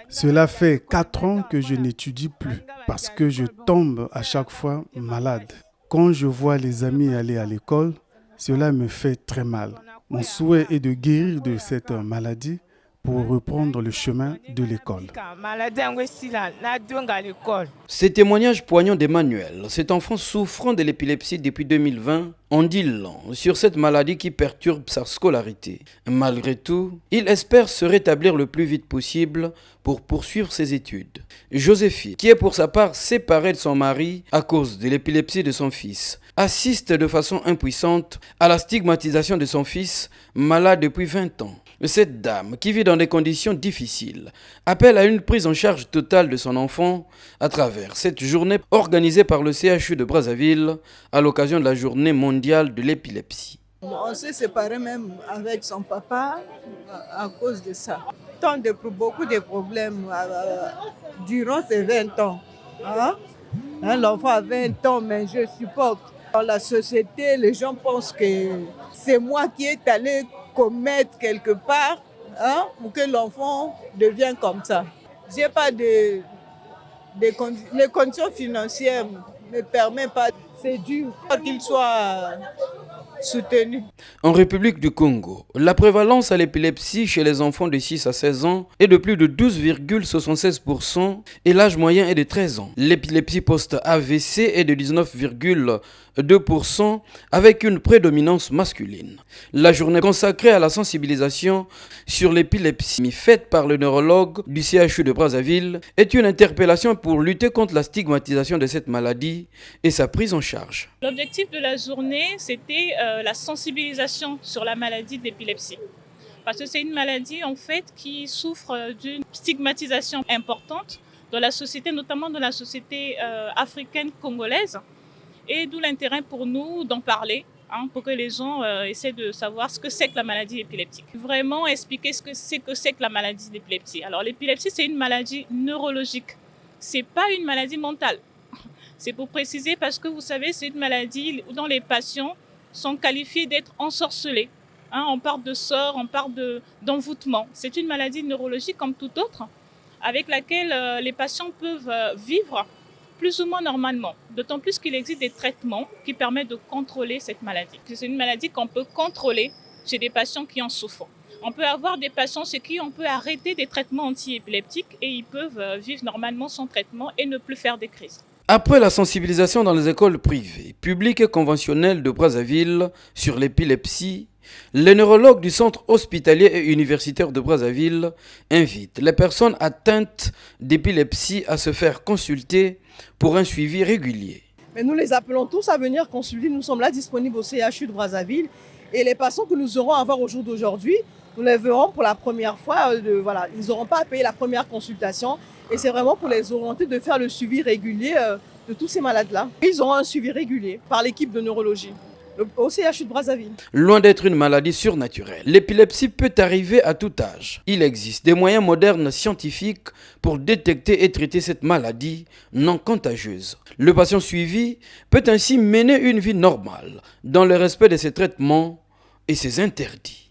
Cela fait 4 ans que je n'étudie plus parce que je tombe à chaque fois malade. Quand je vois les amis aller à l'école, cela me fait très mal. Mon souhait est de guérir de cette maladie pour reprendre le chemin de l'école. Ces témoignages poignants d'Emmanuel, cet enfant souffrant de l'épilepsie depuis 2020, en dit long sur cette maladie qui perturbe sa scolarité. Malgré tout, il espère se rétablir le plus vite possible pour poursuivre ses études. Joséphine, qui est pour sa part séparée de son mari à cause de l'épilepsie de son fils, assiste de façon impuissante à la stigmatisation de son fils, malade depuis 20 ans. Cette dame, qui vit dans des conditions difficiles, appelle à une prise en charge totale de son enfant à travers cette journée organisée par le CHU de Brazzaville à l'occasion de la journée mondiale de l'épilepsie. On s'est séparés même avec son papa à cause de ça. Beaucoup de problèmes durant ces 20 ans. L'enfant a 20 ans, mais je supporte. Dans la société, les gens pensent que c'est moi qui est allé commettre quelque part pour que l'enfant devienne comme ça. J'ai pas les conditions financières ne me permettent pas. C'est dur qu'il soit soutenu. En République du Congo, la prévalence à l'épilepsie chez les enfants de 6 à 16 ans est de plus de 12,76% et l'âge moyen est de 13 ans. L'épilepsie post-AVC est de 19,2% avec une prédominance masculine. La journée consacrée à la sensibilisation sur l'épilepsie faite par le neurologue du CHU de Brazzaville est une interpellation pour lutter contre la stigmatisation de cette maladie et sa prise en charge. L'objectif de la journée, c'était la sensibilisation sur la maladie d'épilepsie. Parce que c'est une maladie en fait qui souffre d'une stigmatisation importante dans la société, notamment dans la société africaine congolaise. Et d'où l'intérêt pour nous d'en parler, pour que les gens essaient de savoir ce que c'est que la maladie épileptique. Vraiment expliquer ce que c'est que la maladie d'épilepsie. Alors l'épilepsie, c'est une maladie neurologique. C'est pas une maladie mentale. C'est pour préciser parce que vous savez, c'est une maladie dont les patients sont qualifiés d'être ensorcelés. On parle de sort, on parle d'envoûtement. C'est une maladie neurologique comme toute autre, avec laquelle les patients peuvent vivre plus ou moins normalement. D'autant plus qu'il existe des traitements qui permettent de contrôler cette maladie. C'est une maladie qu'on peut contrôler chez des patients qui en souffrent. On peut avoir des patients chez qui on peut arrêter des traitements antiépileptiques et ils peuvent vivre normalement sans traitement et ne plus faire des crises. Après la sensibilisation dans les écoles privées, publiques et conventionnelles de Brazzaville sur l'épilepsie, les neurologues du centre hospitalier et universitaire de Brazzaville invitent les personnes atteintes d'épilepsie à se faire consulter pour un suivi régulier. Mais nous les appelons tous à venir consulter. Nous sommes là disponibles au CHU de Brazzaville. Et les patients que nous aurons à voir au jour d'aujourd'hui, nous les verrons pour la première fois. Ils n'auront pas à payer la première consultation. Et c'est vraiment pour les orienter de faire le suivi régulier de tous ces malades-là. Ils auront un suivi régulier par l'équipe de neurologie au CHU de Brazzaville. Loin d'être une maladie surnaturelle, l'épilepsie peut arriver à tout âge. Il existe des moyens modernes scientifiques pour détecter et traiter cette maladie non contagieuse. Le patient suivi peut ainsi mener une vie normale dans le respect de ses traitements et ses interdits.